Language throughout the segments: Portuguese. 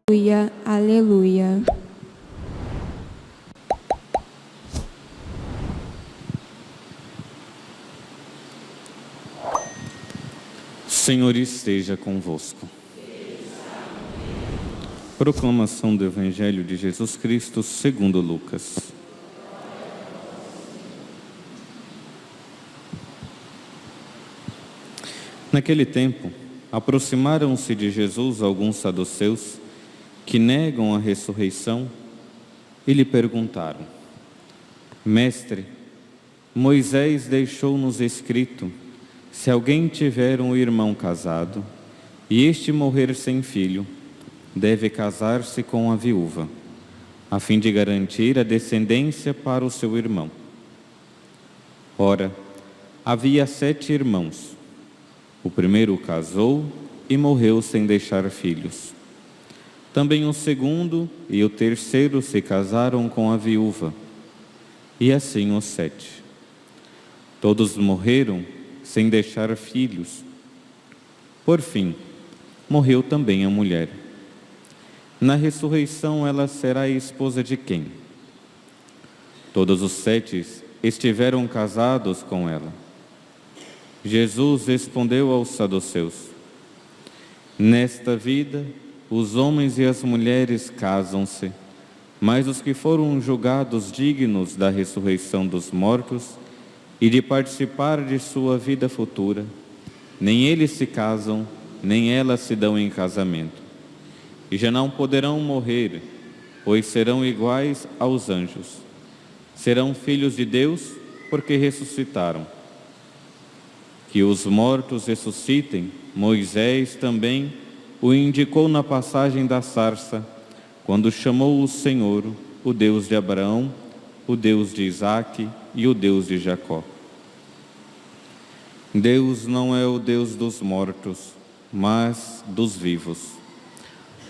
Aleluia, aleluia. Senhor esteja convosco. Proclamação do Evangelho de Jesus Cristo segundo Lucas. Naquele tempo, aproximaram-se de Jesus alguns saduceus que negam a ressurreição e lhe perguntaram: Mestre, Moisés deixou-nos escrito: se alguém tiver um irmão casado e este morrer sem filho, deve casar-se com a viúva, a fim de garantir a descendência para o seu irmão. Ora, havia 7 irmãos. O primeiro casou e morreu sem deixar filhos. Também o segundo e o terceiro se casaram com a viúva, e assim os 7. Todos morreram sem deixar filhos. Por fim, morreu também a mulher. Na ressurreição ela será a esposa de quem? Todos os 7 estiveram casados com ela. Jesus respondeu aos saduceus: nesta vida, os homens e as mulheres casam-se, mas os que foram julgados dignos da ressurreição dos mortos e de participar de sua vida futura, nem eles se casam, nem elas se dão em casamento. E já não poderão morrer, pois serão iguais aos anjos. Serão filhos de Deus, porque ressuscitaram. Que os mortos ressuscitem, Moisés também o indicou na passagem da sarça, quando chamou o Senhor, o Deus de Abraão, o Deus de Isaque e o Deus de Jacó. Deus não é o Deus dos mortos, mas dos vivos,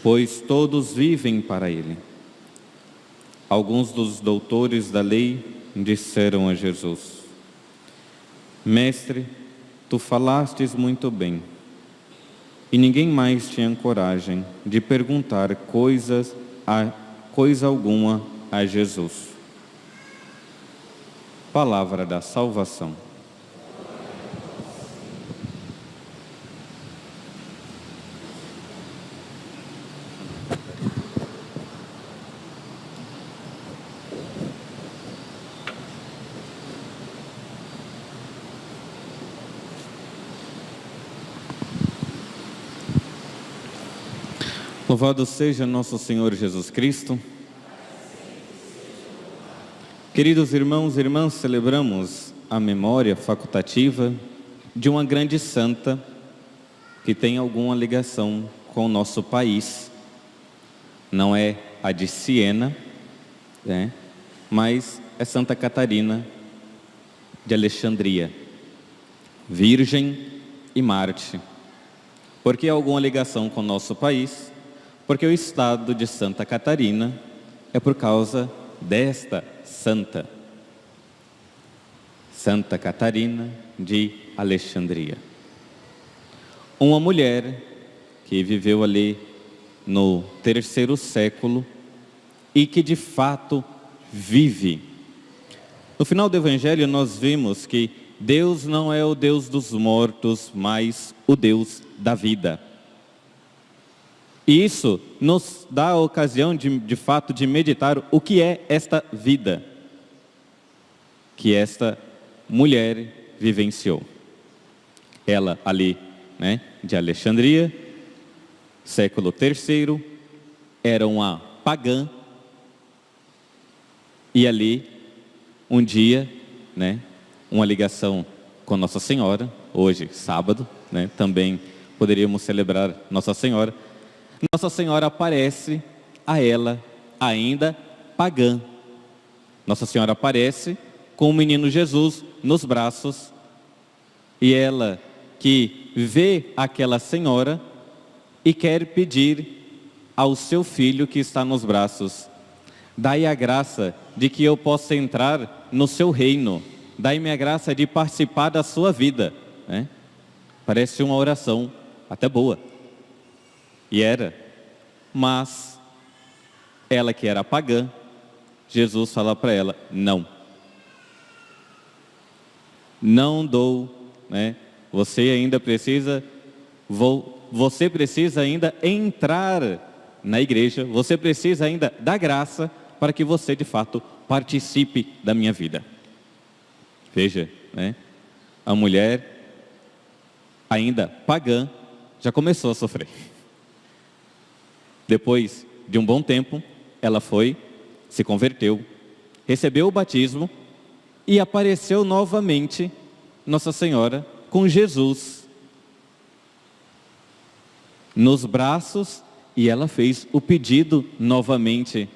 pois todos vivem para Ele. Alguns dos doutores da lei disseram a Jesus: Mestre, tu falastes muito bem. E ninguém mais tinha coragem de perguntar coisa alguma a Jesus. Palavra da salvação. Louvado seja nosso Senhor Jesus Cristo. Queridos irmãos e irmãs, celebramos a memória facultativa de uma grande santa que tem alguma ligação com o nosso país. Não é a de Siena, né? Mas é Santa Catarina de Alexandria, virgem e mártir. Por que alguma ligação com o nosso país? Porque o estado de Santa Catarina é por causa desta santa, Santa Catarina de Alexandria. Uma mulher que viveu ali no 3º século e que de fato vive. No final do Evangelho nós vimos que Deus não é o Deus dos mortos, mas o Deus da vida. E isso nos dá a ocasião de fato de meditar o que é esta vida que esta mulher vivenciou. Ela ali, né, de Alexandria, século 3º, era uma pagã. E ali, um dia, né, uma ligação com Nossa Senhora, hoje, sábado, né, também poderíamos celebrar Nossa Senhora. Nossa Senhora aparece a ela, ainda pagã. Nossa Senhora aparece com o menino Jesus nos braços. E ela que vê aquela senhora e quer pedir ao seu filho que está nos braços: Dai a graça de que eu possa entrar no seu reino. Dai-me a graça de participar da sua vida. Né? Parece uma oração até boa. E era. Mas ela que era pagã, Jesus fala para ela, não. Não dou, né? Você ainda precisa, você precisa ainda entrar na igreja, você precisa ainda da graça para que você de fato participe da minha vida. Veja, né? A mulher ainda pagã já começou a sofrer. Depois de um bom tempo, ela foi, se converteu, recebeu o batismo e apareceu novamente Nossa Senhora com Jesus nos braços, e ela fez o pedido novamente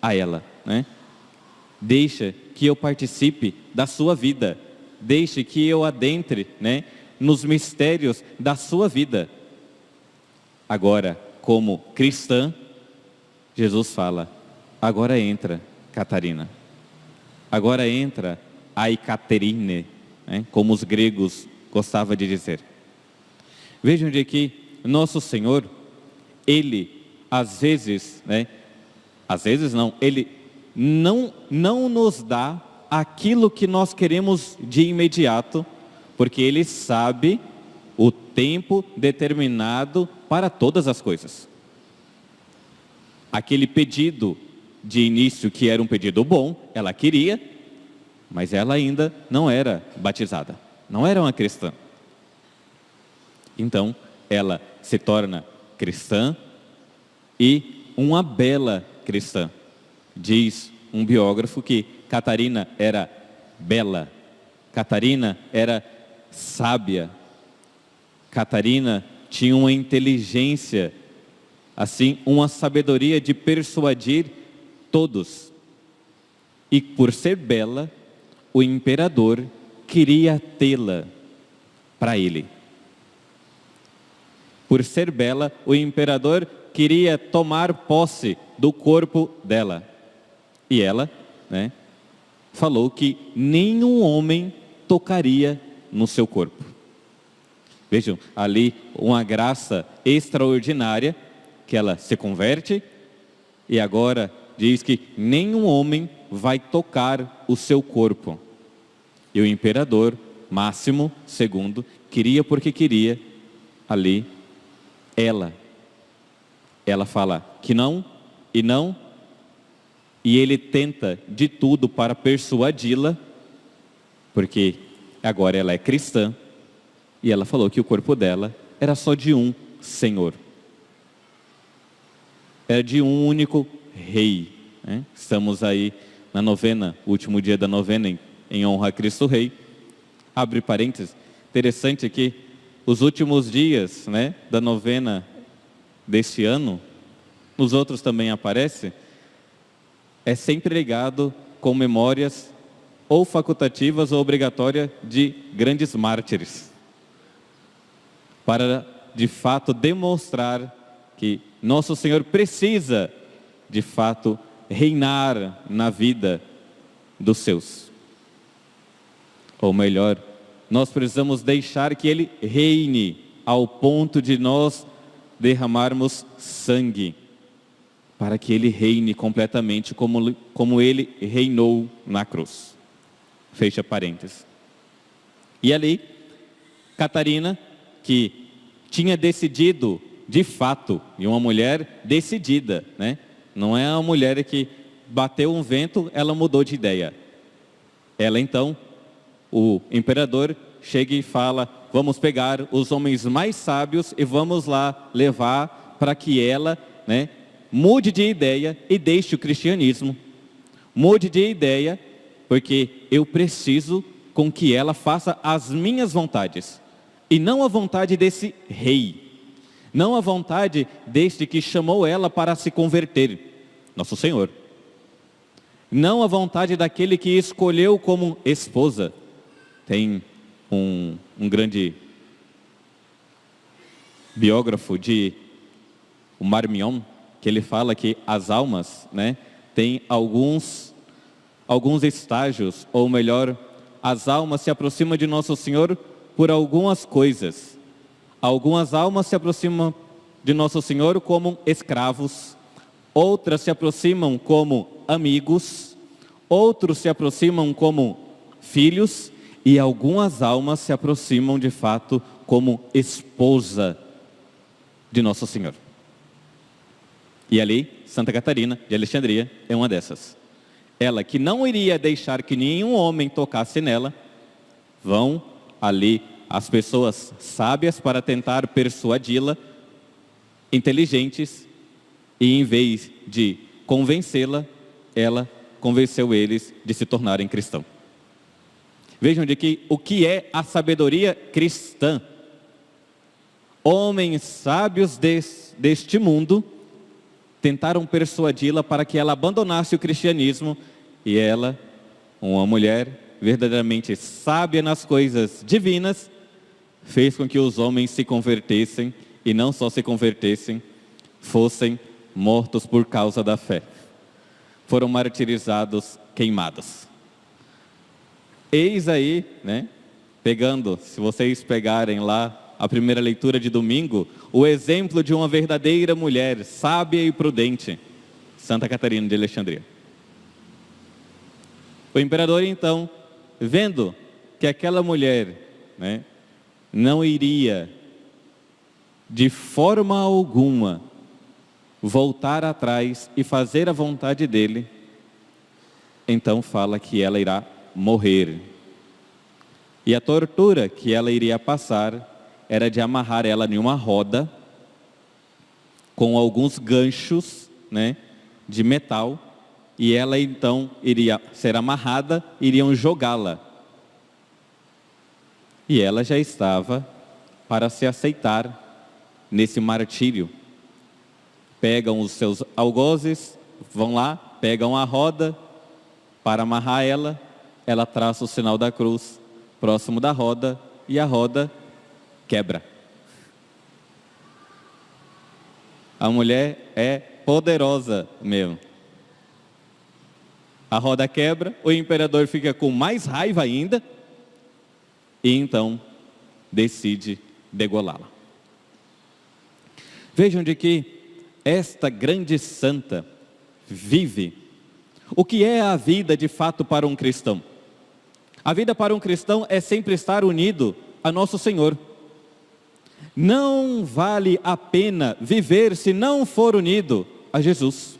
a ela, né? Deixa que eu participe da sua vida, deixe que eu adentre, né, nos mistérios da sua vida. Agora, como cristã, Jesus fala, agora entra, Catarina. Agora entra a Ekaterine, né, como os gregos gostavam de dizer. Vejam de que Nosso Senhor, Ele, às vezes, né, às vezes não, Ele não nos dá aquilo que nós queremos de imediato, porque Ele sabe o tempo determinado para todas as coisas. Aquele pedido de início, que era um pedido bom, ela queria, mas ela ainda não era batizada, não era uma cristã. Então, ela se torna cristã e uma bela cristã. Diz um biógrafo que Catarina era bela, Catarina era sábia, Catarina tinha uma inteligência, assim, uma sabedoria de persuadir todos. E por ser bela, o imperador queria tê-la para ele. Por ser bela, o imperador queria tomar posse do corpo dela. E ela, né, falou que nenhum homem tocaria no seu corpo. Vejam, ali uma graça extraordinária, que ela se converte e agora diz que nenhum homem vai tocar o seu corpo. E o imperador Máximo II queria, porque queria ali ela fala que não, e ele tenta de tudo para persuadi-la, porque agora ela é cristã, e ela falou que o corpo dela era só de um Senhor, era de um único Rei, né? Estamos aí na novena, o último dia da novena em honra a Cristo Rei. Abre parênteses, interessante que os últimos dias, né, da novena deste ano, nos outros também aparece, é sempre ligado com memórias ou facultativas ou obrigatórias de grandes mártires, para de fato demonstrar que Nosso Senhor precisa de fato reinar na vida dos seus. Ou melhor, nós precisamos deixar que Ele reine ao ponto de nós derramarmos sangue, para que Ele reine completamente como Ele reinou na cruz. Fecha parênteses. E ali, Catarina, que tinha decidido de fato, e uma mulher decidida, né? Não é uma mulher que bateu um vento, ela mudou de ideia. Ela então, o imperador chega e fala, vamos pegar os homens mais sábios e vamos lá levar para que ela, né, mude de ideia e deixe o cristianismo. Mude de ideia, porque eu preciso com que ela faça as minhas vontades, e não a vontade desse rei, não a vontade deste que chamou ela para se converter, Nosso Senhor. Não a vontade daquele que escolheu como esposa. Tem um grande biógrafo de o Marmion, que ele fala que as almas, né, tem alguns estágios, ou melhor, as almas se aproximam de Nosso Senhor por algumas coisas. Algumas almas se aproximam de Nosso Senhor como escravos, outras se aproximam como amigos, outros se aproximam como filhos, e algumas almas se aproximam de fato como esposa de Nosso Senhor. E ali, Santa Catarina de Alexandria é uma dessas. Ela que não iria deixar que nenhum homem tocasse nela, vão ali as pessoas sábias para tentar persuadi-la, inteligentes, e em vez de convencê-la, ela convenceu eles de se tornarem cristãos. Vejam de que o que é a sabedoria cristã. Homens sábios deste mundo tentaram persuadi-la para que ela abandonasse o cristianismo, e ela, uma mulher verdadeiramente sábia nas coisas divinas, fez com que os homens se convertessem, e não só se convertessem, fossem mortos por causa da fé. Foram martirizados, queimados. Eis aí, pegando, se vocês pegarem lá a primeira leitura de domingo, o exemplo de uma verdadeira mulher, sábia e prudente, Santa Catarina de Alexandria. O imperador então, vendo que aquela mulher, não iria de forma alguma voltar atrás e fazer a vontade dele, então fala que ela irá morrer. E a tortura que ela iria passar era de amarrar ela em uma roda com alguns ganchos, de metal, e ela então iria ser amarrada, iriam jogá-la. E ela já estava para se aceitar nesse martírio. Pegam os seus algozes, vão lá, pegam a roda para amarrar ela, ela traça o sinal da cruz próximo da roda, e a roda quebra. A mulher é poderosa mesmo. A roda quebra, o imperador fica com mais raiva ainda, e então decide degolá-la. Vejam de que esta grande santa vive o que é a vida de fato para um cristão. A vida para um cristão é sempre estar unido a Nosso Senhor. Não vale a pena viver se não for unido a Jesus.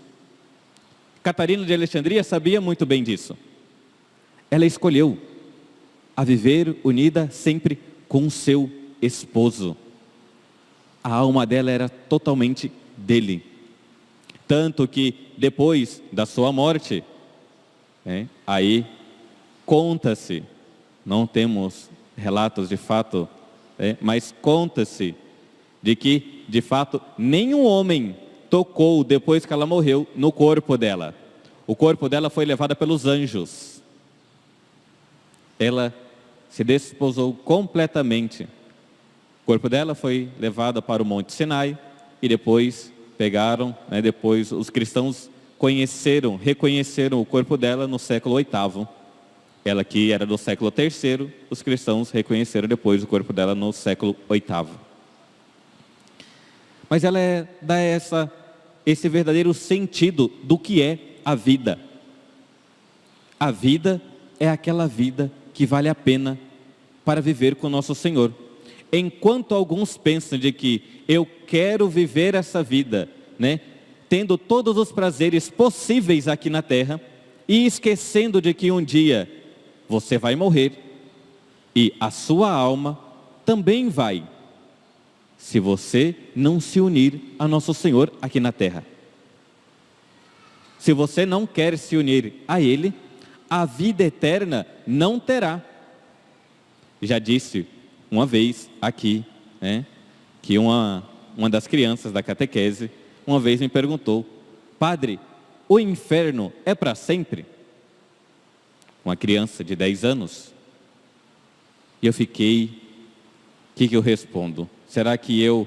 Catarina de Alexandria sabia muito bem disso. Ela escolheu a viver unida sempre com o seu esposo. A alma dela era totalmente dele. Tanto que depois da sua morte, aí conta-se, não temos relatos de fato, mas conta-se de que, de fato, nenhum homem tocou depois que ela morreu no corpo dela. O corpo dela foi levado pelos anjos. Ela se desposou completamente. O corpo dela foi levado para o Monte Sinai e depois pegaram, depois os cristãos reconheceram o corpo dela no século VIII. Ela que era do século III, os cristãos reconheceram depois o corpo dela no século VIII. Mas ela dá esse verdadeiro sentido do que é a vida. A vida é aquela vida que vale a pena para viver com Nosso Senhor. Enquanto alguns pensam de que eu quero viver essa vida, tendo todos os prazeres possíveis aqui na terra, e esquecendo de que um dia você vai morrer, e a sua alma também vai, se você não se unir a Nosso Senhor aqui na terra. Se você não quer se unir a Ele, a vida eterna não terá. Já disse uma vez aqui, que uma das crianças da catequese, uma vez me perguntou: padre, o inferno é para sempre? Uma criança de 10 anos. E eu fiquei, o que eu respondo? Será que eu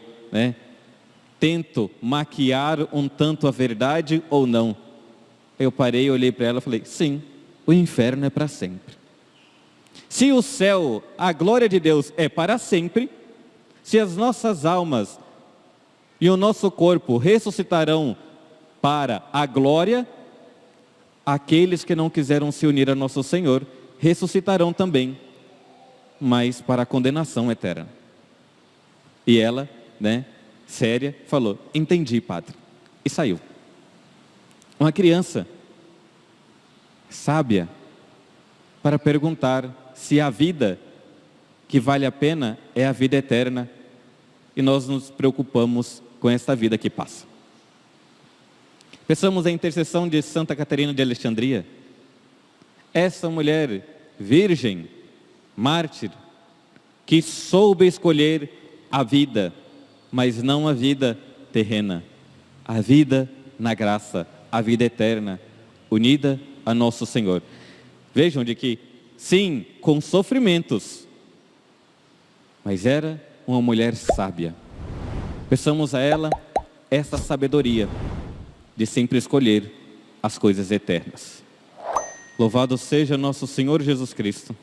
tento maquiar um tanto a verdade ou não? Eu parei, olhei para ela e falei, sim, o inferno é para sempre. Se o céu, a glória de Deus é para sempre, se as nossas almas e o nosso corpo ressuscitarão para a glória, aqueles que não quiseram se unir a nosso Senhor ressuscitarão também, mas para a condenação eterna. E ela, séria, falou, entendi, padre, e saiu. Uma criança sábia para perguntar se a vida que vale a pena é a vida eterna, e nós nos preocupamos com esta vida que passa. Pensamos na intercessão de Santa Catarina de Alexandria. Essa mulher virgem, mártir, que soube escolher a vida, mas não a vida terrena, a vida na graça, a vida eterna, unida a nosso Senhor. Vejam de que, sim, com sofrimentos, mas era uma mulher sábia. Peçamos a ela essa sabedoria de sempre escolher as coisas eternas. Louvado seja nosso Senhor Jesus Cristo.